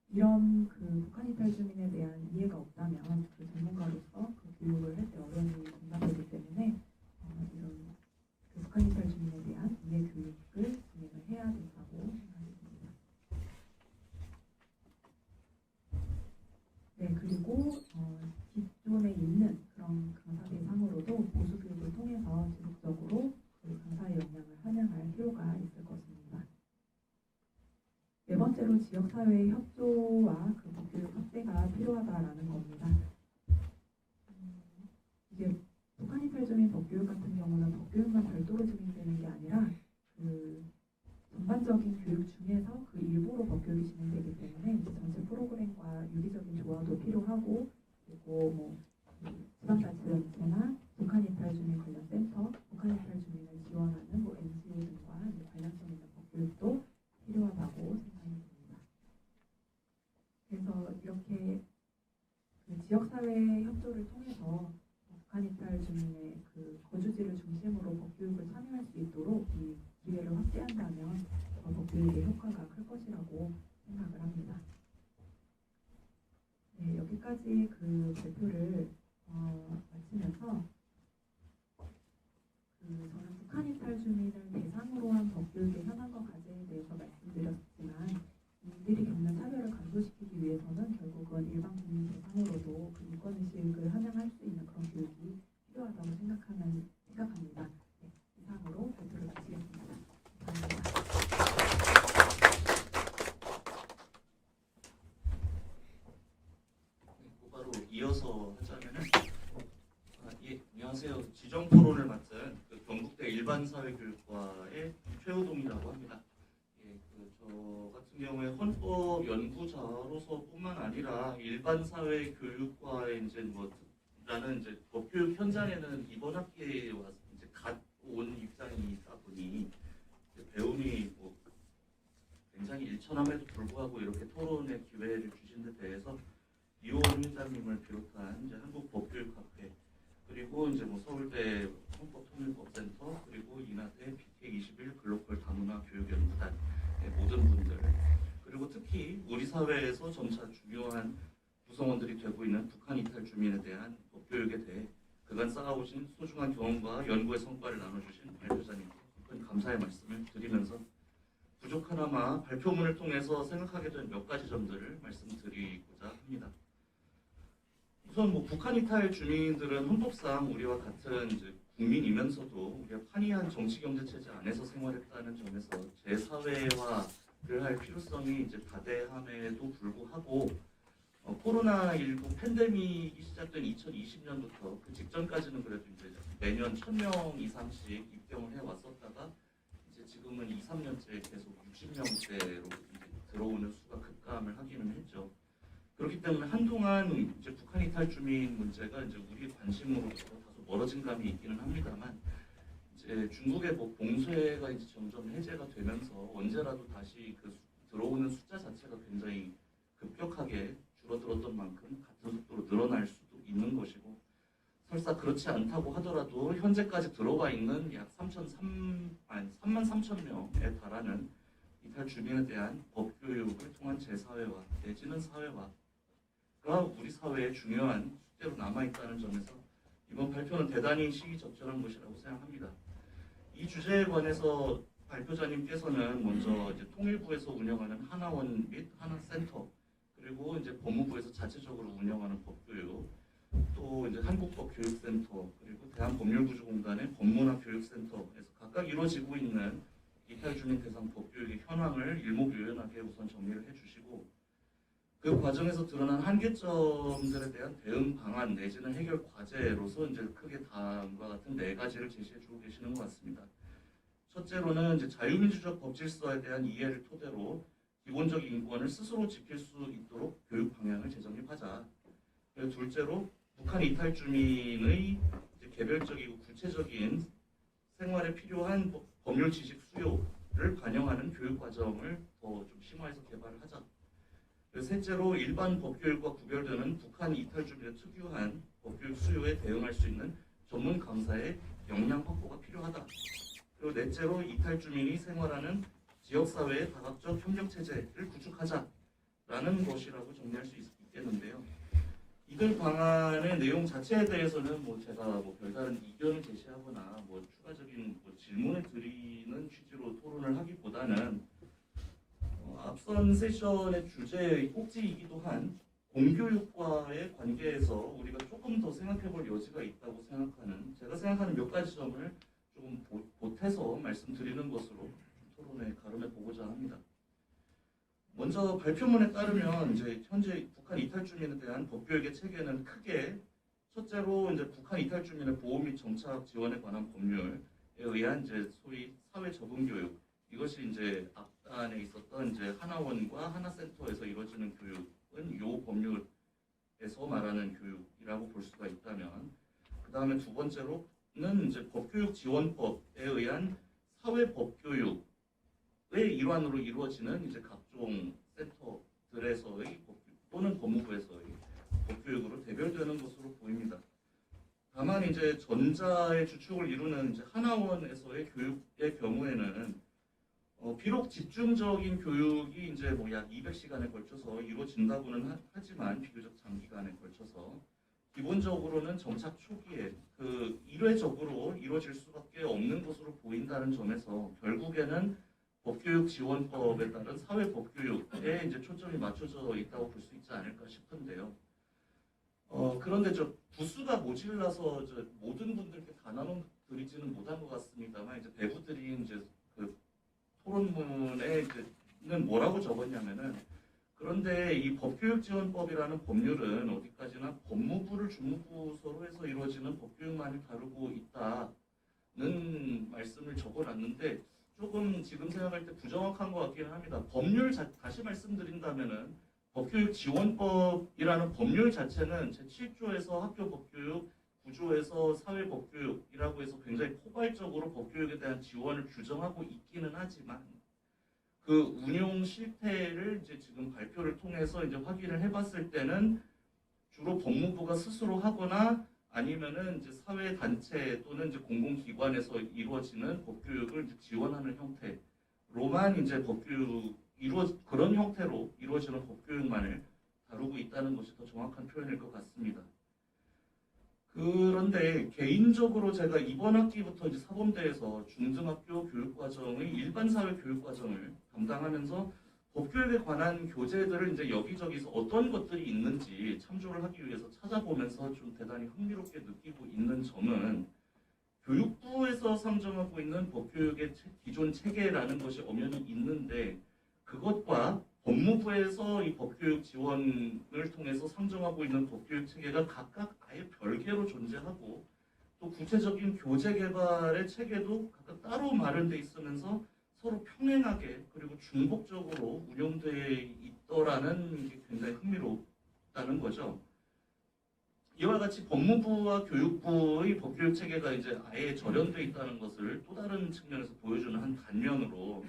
이런 그 북한 이탈 주민에 대한 이해가 없다면 그 전문가로서 그 교육을 할 때 어려움이 존재하기 때문에 이런 그 북한 이탈 주민에 대한 이해 교육을 진행을 해야 된다고 생각합니다. 네, 그리고 기존에 있는 그런 강사 대상으로도 보수 교육을 통해서 지속적으로 그 강사의 역량을 함양할 필요가 있을 것입니다. 네 번째로 지역사회의 협조와 그 법교육 확대가 필요하다라는 겁니다. 이게 북한 이탈 주민 법교육 같은 경우는 법교육만 별도로 진행되는 게 아니라 그 전반적인 교육 중에서 그 일부로 법교육이 진행되기 때문에 이제 전체 프로그램과 유기적인 조화도 필요하고 그리고 뭐 지방자치단체나 북한 이탈 주민 관련 센터, 북한 이탈 주민을 지원하는 뭐 NGO 등과 관련성 있는 법교육도 필요하다고 생각이 듭니다. 그래서 이렇게 그 지역사회 협조를 통해서 북한 이탈 주민의 그 거주지를 중심으로 법교육을 참여할 수 있도록 이 기회를 확대한다면 법교육의 효과가 클 것이라고 생각을 합니다. 네, 여기까지 그 발표를 마치면서 저는 북한 이탈 주민을 대상으로 한 법교육의 현황과 과제에 대해서 말씀드렸지만 이들이 겪는 차별을 감소시키기 위해서는 결국은 일반 국민 대상으로도 그 인권의식을 함양할 수 있는 그런 교육이 필요하다고 생각합니다. 네, 이상으로 발표를 마치겠습니다. 감사합니다. 바로 이어서 하자면은 예, 안녕하세요. 지정 토론을 맡은 그 경북대 일반사회교육과의 최우동이라고 합니다. 예, 저 같은 경우에 헌법 연구자로서뿐만 아니라 일반사회교육과의 이제 라는 이제 법교육 현장에는 이번 학기에 와서 이제 갓 온 입장이다 보니 배움이 굉장히 일천함에도 불구하고 이렇게 토론의 기회를 주신 데 대해서 이호원 회장님을 비롯한 이제 한국법교육학회 그리고 이제 서울대 헌법통일법센터 그리고 인하대 BK21 글로벌 다문화 교육연구단 모든 분들 그리고 특히 우리 사회에서 점차 중요한 구성원들이 되고 있는 북한 이탈 주민에 대한 법교육에 대해 그간 쌓아오신 소중한 경험과 연구의 성과를 나눠주신 발표자님께 큰 감사의 말씀을 드리면서 부족하나마 발표문을 통해서 생각하게 된 몇 가지 점들을 말씀드리고자 합니다. 우선 북한 이탈 주민들은 헌법상 우리와 같은 이제 국민이면서도 우리가 판이한 정치 경제 체제 안에서 생활했다는 점에서 재사회화를 할 필요성이 이제 다대함에도 불구하고 코로나19 팬데믹이 시작된 2020년부터 그 직전까지는 그래도 이제 매년 1,000명 이상씩 입경을 해왔었다가 이제 지금은 2, 3년째 계속 60명대로 들어오는 수가 급감을 하기는 했죠. 그렇기 때문에 한동안 이제 북한 이탈 주민 문제가 이제 우리 관심으로부터 다소 멀어진 감이 있기는 합니다만 이제 중국의 봉쇄가 이제 점점 해제가 되면서 언제라도 다시 그 들어오는 숫자 자체가 굉장히 급격하게 줄어들었던 만큼 같은 속도로 늘어날 수도 있는 것이고 설사 그렇지 않다고 하더라도 현재까지 들어와 있는 약 33,000명에 달하는 이탈 주민에 대한 법교육을 통한 재사회화 내지는 사회화가 우리 사회의 중요한 숙제로 남아있다는 점에서 이번 발표는 대단히 시기적절한 것이라고 생각합니다. 이 주제에 관해서 발표자님께서는 먼저 이제 통일부에서 운영하는 하나원 및 하나센터 그리고 이제 법무부에서 자체적으로 운영하는 법교육, 또 이제 한국법교육센터, 그리고 대한법률구조공단의 법문화교육센터에서 각각 이루어지고 있는 이탈주민 대상 법교육의 현황을 일목요연하게 우선 정리를 해주시고 그 과정에서 드러난 한계점들에 대한 대응 방안 내지는 해결 과제로서 이제 크게 다음과 같은 4가지를 제시해주고 계시는 것 같습니다. 첫째로는 이제 자유민주적 법 질서에 대한 이해를 토대로 기본적 인권을 스스로 지킬 수 있도록 교육 방향을 재정립하자. 그리고 둘째로 북한 이탈 주민의 이제 개별적이고 구체적인 생활에 필요한 법률 지식 수요를 반영하는 교육 과정을 더 좀 심화해서 개발을 하자. 그리고 셋째로 일반 법교육과 구별되는 북한 이탈 주민의 특유한 법교육 수요에 대응할 수 있는 전문 강사의 역량 확보가 필요하다. 그리고 넷째로 이탈 주민이 생활하는 지역사회의 다각적 협력 체제를 구축하자라는 것이라고 정리할 수 있겠는데요. 이들 방안의 내용 자체에 대해서는 제가 별다른 이견을 제시하거나 추가적인 질문을 드리는 취지로 토론을 하기보다는 앞선 세션의 주제의 꼭지이기도 한 공교육과의 관계에서 우리가 조금 더 생각해볼 여지가 있다고 생각하는 제가 생각하는 몇 가지 점을 조금 보태서 말씀드리는 것으로 토론에 가름해 보고자 합니다. 먼저 발표문에 따르면 이제 현재 북한 이탈 주민에 대한 법교육의 체계는 크게 첫째로 이제 북한 이탈 주민의 보호 및 정착 지원에 관한 법률에 의한 이제 소위 사회 적응 교육 이것이 이제 앞단에 있었던 이제 하나원과 하나센터에서 이루어지는 교육은 요 법률에서 말하는 교육이라고 볼 수가 있다면 그 다음에 두 번째로는 이제 법교육 지원법에 의한 사회 법교육의 일환으로 이루어지는 이제 각종 센터들에서의 또는 법무부에서의 법교육으로 대별되는 것으로 보입니다. 다만 이제 전자의 주축을 이루는 이제 하나원에서의 교육의 경우에는 비록 집중적인 교육이 이제 약 200시간에 걸쳐서 이루어진다고는 하지만 비교적 장기간에 걸쳐서 기본적으로는 정착 초기에 일회적으로 이루어질 수밖에 없는 것으로 보인다는 점에서 결국에는 법교육 지원법에 따른 사회 법교육에 이제 초점이 맞춰져 있다고 볼 수 있지 않을까 싶은데요. 그런데 부수가 모질라서 모든 분들께 다 나눠드리지는 못한 것 같습니다만 이제 배부들이 이제 토론문에는 뭐라고 적었냐면은 그런데 이 법교육지원법이라는 법률은 어디까지나 법무부를 주무부서로 해서 이루어지는 법교육만을 다루고 있다는 말씀을 적어놨는데 조금 지금 생각할 때 부정확한 것 같기는 합니다. 법률 다시 말씀드린다면은 법교육지원법이라는 법률 자체는 제7조에서 학교법교육, 9조에서 사회법교육이라고 해서 굉장히 포괄적으로 법교육에 대한 지원을 규정하고 있기는 하지만 그 운용 실태를 이제 지금 발표를 통해서 이제 확인을 해봤을 때는 주로 법무부가 스스로 하거나 아니면은 이제 사회 단체 또는 이제 공공기관에서 이루어지는 법교육을 이제 지원하는 형태로만 이제 그런 형태로 이루어지는 법교육만을 다루고 있다는 것이 더 정확한 표현일 것 같습니다. 그런데 개인적으로 제가 이번 학기부터 이제 사범대에서 중등학교 교육과정의 일반 사회 교육과정을 담당하면서 법교육에 관한 교재들을 이제 여기저기서 어떤 것들이 있는지 참조를 하기 위해서 찾아보면서 좀 대단히 흥미롭게 느끼고 있는 점은 교육부에서 상정하고 있는 법교육의 기존 체계라는 것이 엄연히 있는데 그것과 법무부에서 이 법교육 지원을 통해서 상정하고 있는 법교육 체계가 각각 아예 별개로 존재하고 또 구체적인 교재 개발의 체계도 각각 따로 마련돼 있으면서 서로 평행하게 그리고 중복적으로 운영되어 있더라는 게 굉장히 흥미롭다는 거죠. 이와 같이 법무부와 교육부의 법교육 체계가 이제 아예 절연돼 있다는 것을 또 다른 측면에서 보여주는 한 단면으로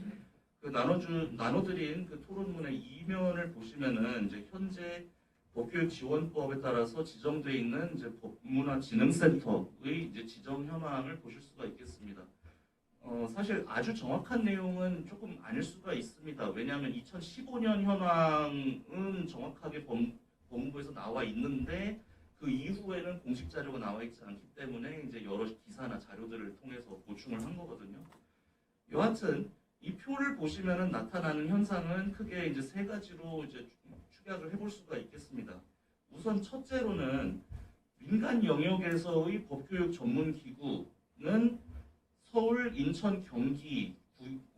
나눠드린 그 토론문의 이면을 보시면은 이제 현재 법교육 지원법에 따라서 지정되어 있는 이제 법문화진흥센터의 이제 지정 현황을 보실 수가 있겠습니다. 사실 아주 정확한 내용은 조금 아닐 수가 있습니다. 왜냐하면 2015년 현황은 정확하게 법무부에서 나와 있는데 그 이후에는 공식 자료가 나와 있지 않기 때문에 이제 여러 기사나 자료들을 통해서 보충을 한 거거든요. 여하튼 이 표를 보시면은 나타나는 현상은 크게 이제 세 가지로 이제 축약을 해볼 수가 있겠습니다. 우선 첫째로는 민간 영역에서의 법교육 전문 기구는 서울, 인천, 경기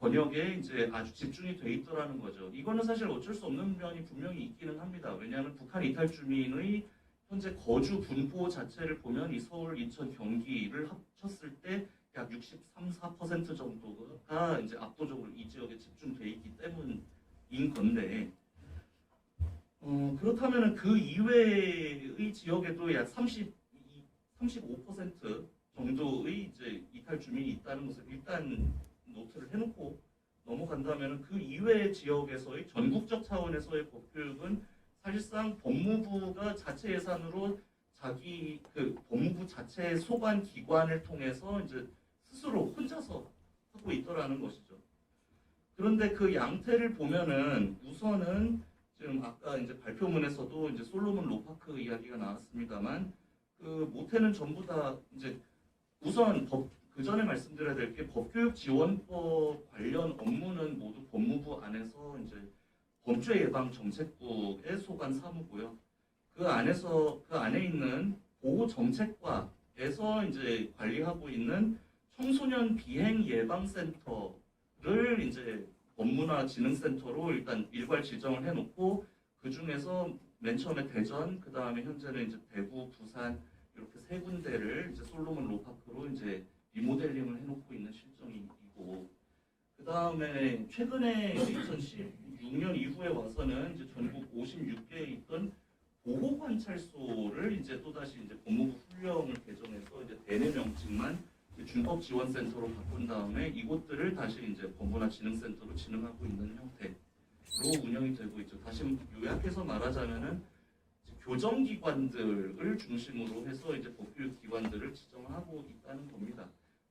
권역에 이제 아주 집중이 돼 있더라는 거죠. 이거는 사실 어쩔 수 없는 면이 분명히 있기는 합니다. 왜냐하면 북한 이탈 주민의 현재 거주 분포 자체를 보면 이 서울, 인천, 경기를 합쳤을 때 약 63, 4% 정도가 이제 압도적으로 이 지역에 집중돼 있기 때문인 건데, 그렇다면 그 이외의 지역에도 약 35% 정도의 이제 이탈 주민이 있다는 것을 일단 노트를 해놓고 넘어간다면, 그 이외의 지역에서의 전국적 차원에서의 법교육은 사실상 법무부가 자체 예산으로 자기 그 법무부 자체 소관 기관을 통해서 이제 스스로 혼자서 하고 있더라는 것이죠. 그런데 그 양태를 보면은 우선은 지금 아까 이제 발표문에서도 이제 솔로몬 로파크 이야기가 나왔습니다만, 그 모태는 전부 다 이제 우선 그 전에 말씀드려야 될 게, 법교육 지원법 관련 업무는 모두 법무부 안에서 이제 범죄 예방 정책국의 소관 사무고요. 그 안에 있는 보호 정책과에서 이제 관리하고 있는 청소년 비행 예방 센터를 이제 법문화진흥센터로 일단 일괄 지정을 해놓고, 그 중에서 맨 처음에 대전, 그 다음에 현재는 이제 대구, 부산 이렇게 세 군데를 이제 솔로몬 로파크로 이제 리모델링을 해놓고 있는 실정이고, 그 다음에 최근에 2016년 이후에 와서는 이제 전국 56개에 있던 보호 관찰소를 이제 또다시 이제 법무부 훈령을 개정해서 이제 대내 명칭만 준법 지원센터로 바꾼 다음에 이곳들을 다시 이제 법문화진흥센터로 진흥하고 있는 형태로 운영이 되고 있죠. 다시 요약해서 말하자면은 교정기관들을 중심으로 해서 이제 법교육 기관들을 지정하고 있다는 겁니다.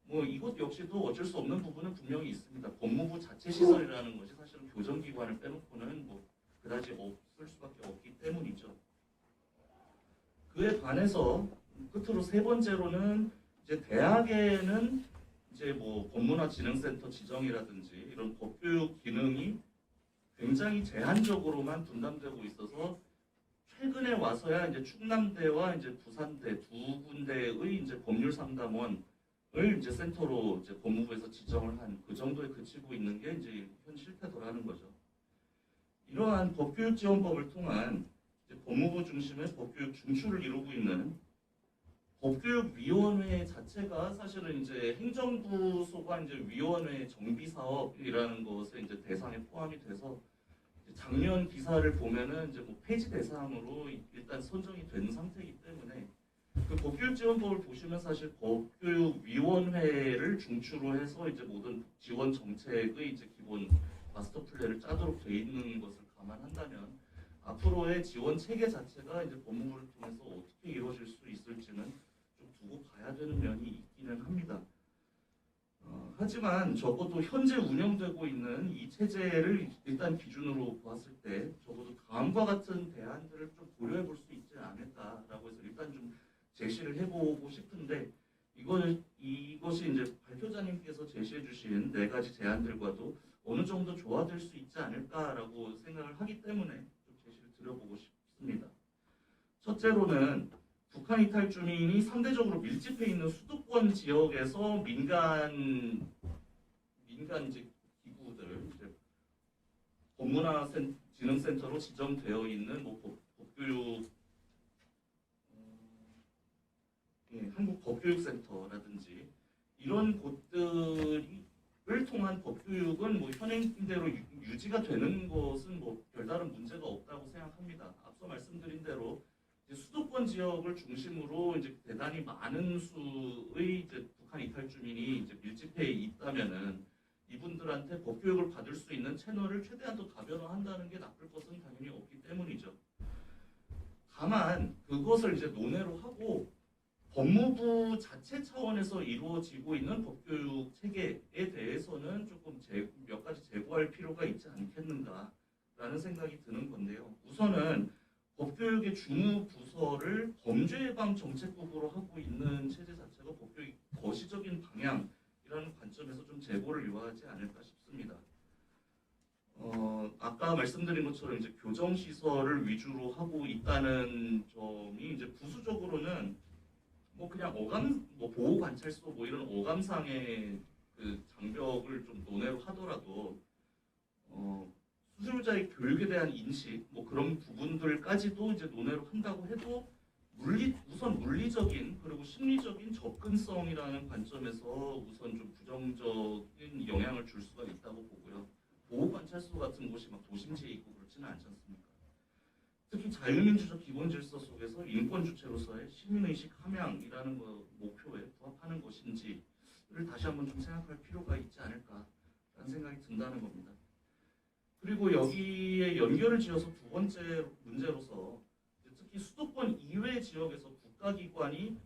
뭐 이것 역시도 어쩔 수 없는 부분은 분명히 있습니다. 법무부 자체 시설이라는 것이 사실은 교정기관을 빼놓고는 뭐 그다지 없을 수밖에 없기 때문이죠. 그에 반해서 끝으로 세 번째로는 이제 대학에는 이제 뭐 법문화진흥센터 지정이라든지 이런 법교육 기능이 굉장히 제한적으로만 분담되고 있어서, 최근에 와서야 이제 충남대와 이제 부산대 두 군데의 이제 법률상담원을 이제 센터로 이제 법무부에서 지정을 한 그 정도에 그치고 있는 게 이제 현 실태더라는 거죠. 이러한 법교육지원법을 통한 이제 법무부 중심의 법교육 중추를 이루고 있는 법교육위원회 자체가 사실은 이제 행정부 소관 이제 위원회 정비 사업이라는 것에 이제 대상에 포함이 돼서, 작년 기사를 보면은 이제 뭐 폐지 대상으로 일단 선정이 된 상태이기 때문에, 그 법교육지원법을 보시면 사실 법교육위원회를 중추로 해서 이제 모든 지원 정책의 이제 기본 마스터 플랜을 짜도록 돼 있는 것을 감안한다면, 앞으로의 지원 체계 자체가 이제 법무부를 통해서 어떻게 이루어질 수 있을지는 좀 두고 봐야 되는 면이 있기는 합니다. 하지만 적어도 현재 운영되고 있는 이 체제를 일단 기준으로 보았을 때 적어도 다음과 같은 대안들을 좀 고려해 볼 수 있지 않을까라고 해서 일단 좀 제시를 해보고 싶은데, 이것이 이제 발표자님께서 제시해 주신 네 가지 제안들과도 어느 정도 조화될 수 있지 않을까라고 생각을 하기 때문에 좀 제시를 드려보고 싶습니다. 첫째로는 북한 이탈 주민이 상대적으로 밀집해 있는 수도권 지역에서 민간 이제 기구들, 이제 법문화진흥센터로 지정되어 있는 뭐 법교육 한국 법교육센터라든지 이런 곳들을 통한 법교육은 뭐 현행대로 유지가 되는 것은 뭐 별다른 문제가 없다고 생각합니다. 앞서 말씀드린 대로 이제 수도권 지역을 중심으로 이제 대단히 많은 수의 이제 북한 이탈 주민이 이제 밀집해 있다면은 이분들한테 법교육을 받을 수 있는 채널을 최대한 더 다변화한다는 게 나쁠 것은 당연히 없기 때문이죠. 다만 그것을 이제 논외로 하고 법무부 자체 차원에서 이루어지고 있는 법교육 체계에 대해서는 조금 몇 가지 제고할 필요가 있지 않겠는가라는 생각이 드는 건데요. 우선은 법교육의 주무 부서를 범죄 예방 정책국으로 하고 있는 체제 자체가 법교육의 거시적인 방향이라는 관점에서 좀 제고를 요하지 않을까 싶습니다. 아까 말씀드린 것처럼 이제 교정 시설을 위주로 하고 있다는 점이 이제 부수적으로는 뭐 그냥 보호 관찰소 뭐 이런 어감상의 그 장벽을 좀 논외로 하더라도 수술자의 교육에 대한 인식 뭐 그런 부분들까지도 이제 논외로 한다고 해도 우선 물리적인 그리고 심리적인 접근성이라는 관점에서 우선 좀 부정적인 영향을 줄 수가 있다고 보고요. 보호관찰소 같은 곳이 막 도심지에 있고 그렇지는 않지 않습니까? 특히 자유민주적 기본질서 속에서 인권 주체로서의 시민의식 함양이라는 목표에 부합하는 것인지를 다시 한번 좀 생각할 필요가 있지 않을까라는 생각이 든다는 겁니다. 그리고 여기에 연결을 지어서 두 번째 문제로서 특히 수도권 이외 지역에서 국가기관이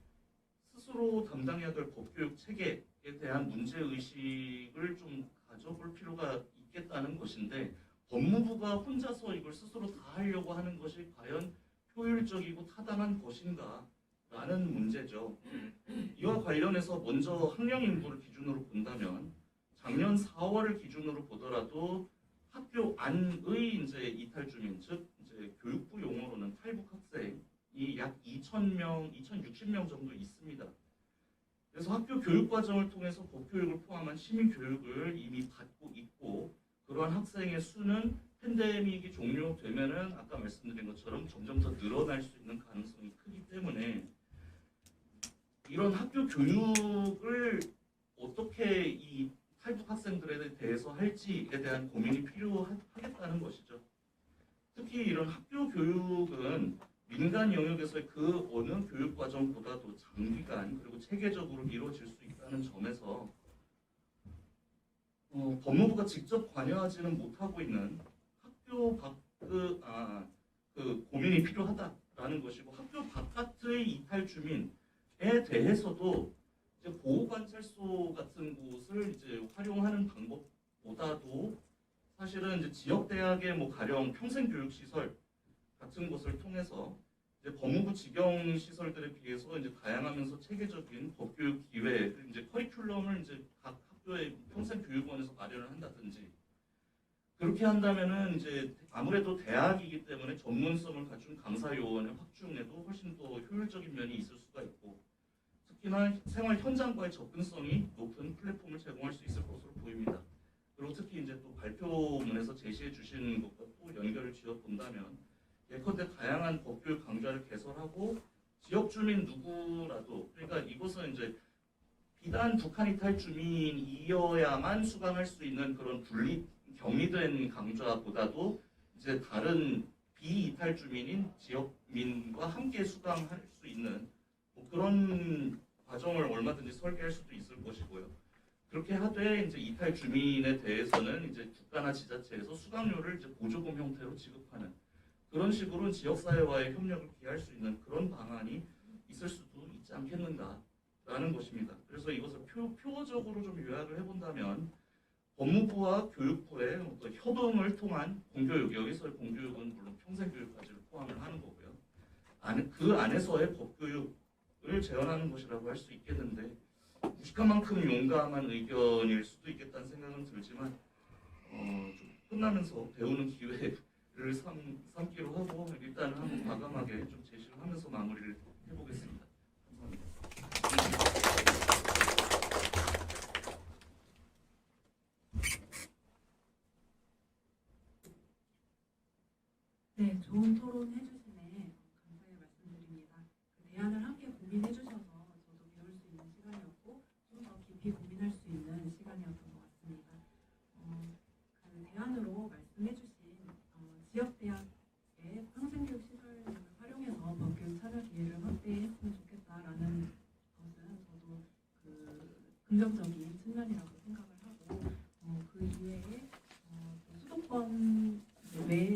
스스로 담당해야 될 법교육 체계에 대한 문제의식을 좀 가져볼 필요가 있겠다는 것인데 법무부가 혼자서 이걸 스스로 다 하려고 하는 것이 과연 효율적이고 타당한 것인가 라는 문제죠. 이와 관련해서 먼저 학령 인구를 기준으로 본다면 작년 4월을 기준으로 보더라도 학교 안의 이제 이탈 주민, 즉 이제 교육부 용어로는 탈북 학생이 약 2,000명, 2,060명 정도 있습니다. 그래서 학교 교육 과정을 통해서 법교육을 포함한 시민 교육을 이미 받고 있고 그러한 학생의 수는 팬데믹이 종료되면은 아까 말씀드린 것처럼 점점 더 늘어날 수 있는 가능성이 크기 때문에 이런 학교 교육을 어떻게 이 탈북 학생들에 대해서 할지에 대한 고민이 필요하겠다는 것이죠. 특히 이런 학교 교육은 민간 영역에서의 그 어느 교육 과정보다도 장기간 그리고 체계적으로 이루어질 수 있다는 점에서 법무부가 직접 관여하지는 못하고 있는 학교 그 고민이 필요하다라는 것이고 학교 바깥의 이탈 주민에 대해서도 이제 보호관찰소 같은 곳을 이제 활용하는 방법보다도 사실은 이제 지역 대학의 뭐 가령 평생교육시설 같은 것을 통해서 이제 법무부 직영 시설들에 비해서 이제 다양하면서 체계적인 법교육 기회, 이제 커리큘럼을 이제 각 학교의 평생교육원에서 마련을 한다든지 그렇게 한다면은 이제 아무래도 대학이기 때문에 전문성을 갖춘 강사 요원의 확충에도 훨씬 더 효율적인 면이 있을 수가 있고 특히나 생활 현장과의 접근성이 높은 플랫폼을 제공할 수 있을 것으로 보입니다. 그리고 특히 이제 또 발표문에서 제시해 주신 것과 또 연결을 지어 본다면 예컨대 다양한 법교육 강좌를 개설하고 지역 주민 누구라도 그러니까 이것은 이제 비단 북한 이탈 주민이어야만 수강할 수 있는 그런 격리된 강좌보다도 이제 다른 비이탈 주민인 지역민과 함께 수강할 수 있는 뭐 그런 과정을 얼마든지 설계할 수도 있을 것이고요. 그렇게 하되 이제 이탈 주민에 대해서는 이제 국가나 지자체에서 수강료를 이제 보조금 형태로 지급하는 그런 식으로 지역사회와의 협력을 기할 수 있는 그런 방안이 있을 수도 있지 않겠는가라는 것입니다. 그래서 이것을 표어적으로 좀 요약을 해본다면 법무부와 교육부의 어떤 협응을 통한 공교육, 여기서의 공교육은 물론 평생교육까지를 포함을 하는 거고요. 그 안에서의 법교육을 재현하는 것이라고 할 수 있겠는데 무식한 만큼 용감한 의견일 수도 있겠다는 생각은 들지만 좀 끝나면서 배우는 기회를 삼기로 하고 일단은 한번 과감하게 좀 제시를 하면서 마무리를 해보겠습니다. 감사합니다. 네, 좋은 토론 해주심에 감사의 말씀드립니다. 그 대안을 함께 고민해 주셔서 저도 배울 수 있는 시간이었고 좀 더 깊이 고민할 수 있는 시간이었던 것 같습니다. 그 대안으로 말씀해 주신 지역대학의 평생교육 시설을 활용해서 법교육 참여 기회를 확대했으면 좋겠다라는 것은 저도 그 긍정적인 측면이라고 생각을 하고 그 이외에 또 수도권 외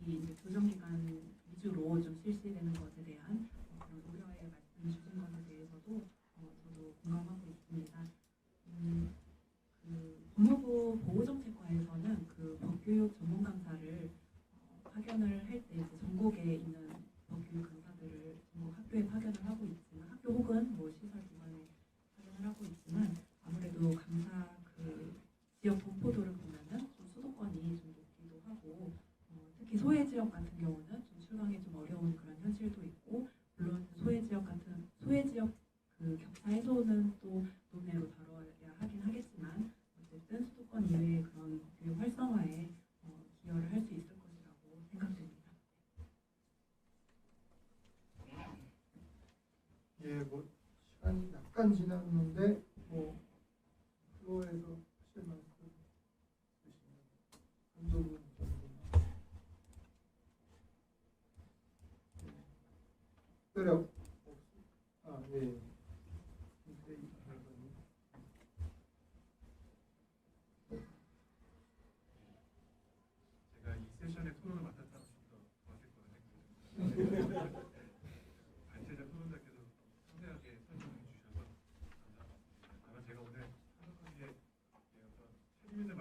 이제 교정기관 위주로 좀 실시되는 것에 대한 그런 우려의 말씀 주신 것에 대해서도 저도 공감하고 있습니다. 그 법무부 보호정책과에서는 그 법교육 전문 강사를 파견을 할 때 이제 전국에 있는 법교육 강사들을 전국 학교에 파견을 하고 있지만 학교 혹은 뭐 시설기관에 파견을 하고 있지만 아무래도 강사 그 지역 분포도를 보면은 좀 수도권이 좀 높기도 하고 특히 소외 지역 같은 경우는 좀 출강이 좀 어려운 그런 현실도 있고 물론 소외 지역 그 격차 해소는 또 논외로 다뤄야 하긴 하겠지만 어쨌든 수도권 이외의 그런 교육 활성화에 기여를 할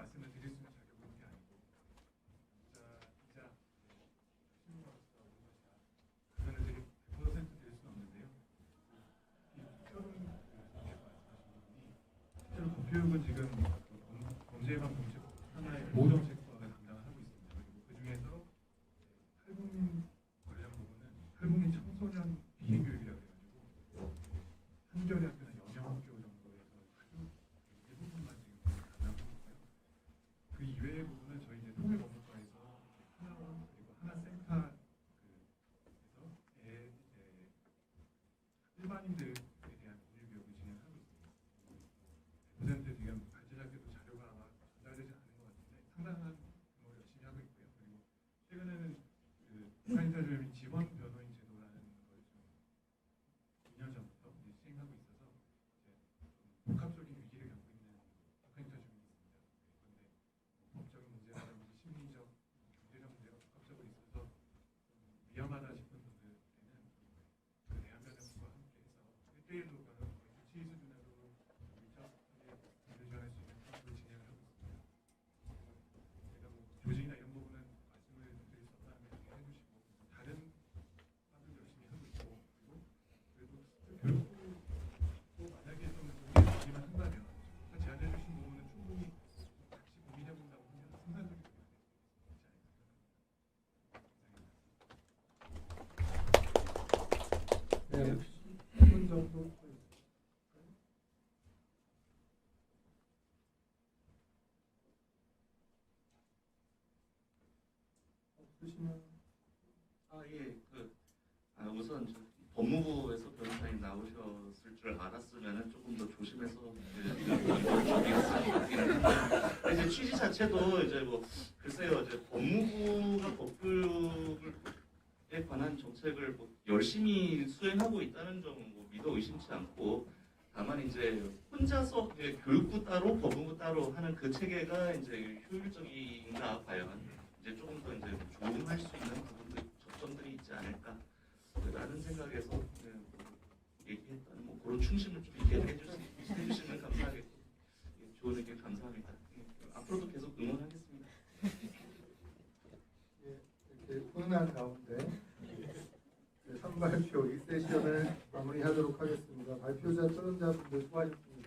말씀을 드릴 수 있는 자격은 게 아니고 강사이자 신문으로서 오는 것이라 답변을 100% 드릴 수는 없는데요. 이 특별한 말씀하신 부분이 실제로 법교육은 지금 범죄 예방 정책 하나의 보호 정책과를 담당하고 있습니다. 그리고 그 중에서 탈북민 관련 부분은 탈북민 청소년 피해 교육이라고 해가지고 한겨레 학교나 영영학교 정도에서 아주 일부분만 지금 담당하고 있고요. 그 이외의 부분은 저희 이제 통일법무과에서 하나원 그리고 하나센터 그에서 이제 일반인들에 대한 법률 교육을 진행하고 있습니다. 100% 지금 발제작에도 자료가 아마 전달되지 않은 것 같은데 상당한 걸 열심히 하고 있고요. 그리고 최근에는 그 북한인사 조율 지원 변호인 제도라는 걸 좀 2년 전부터 이제 시행하고 있어서 이제 좀 복합적인 위기를 겪고 있는 북한인사 조율이 있습니다. 그런데 법적인 문제라든지 심리적, 경제적 문제가 복합적으로 있어서 좀 위험하다 싶은 분들에는 그 대한변협과 함께해서 1대1로 변호인 조치 수준으로 밀접하게 지원할 수 있는 사업을 진행을 하고 있습니다. 제가 뭐 조직이나 이런 부분은 말씀을 드릴 수 없다는 걸 해주시고 다른 사업을 열심히 하고 있고 그리고 그래도 교육도 만약에 좀 도움이 되기만 한다면 제안해 주신 부분은 충분히 같이 고민해 본다고 하면 생산적인 의견이 있지 않을까. 네, 혹시 1분 정도 더 있을까요? 없으시면 예, 우선 법무부에서 변호사님 나오셨을 줄 알았으면은 조금 더 조심해서 이제 취지 자체도 이제 뭐 글쎄요, 이제 법무부가 법교육에 관한 정책을 뭐 열심히 수행하고 있다는 점은 뭐 믿어 의심치 않고 다만 이제 혼자서 이제 교육부 따로 법무부 따로 하는 그 체계가 이제 효율적인가 과연 이제 조금 더 이제 조응할 수 있는 부분들 접점들이 있지 않을까라는 생각에서 얘기했다는 뭐 그런 충심을 좀 해주시면 감사하겠고 좋은 의견 감사합니다. 앞으로도 계속 응원하겠습니다. 예, 이렇게 훈훈한 가운데 3발표 1세션을 마무리하도록 하겠습니다. 발표자, 토론자분들 수고하셨습니다.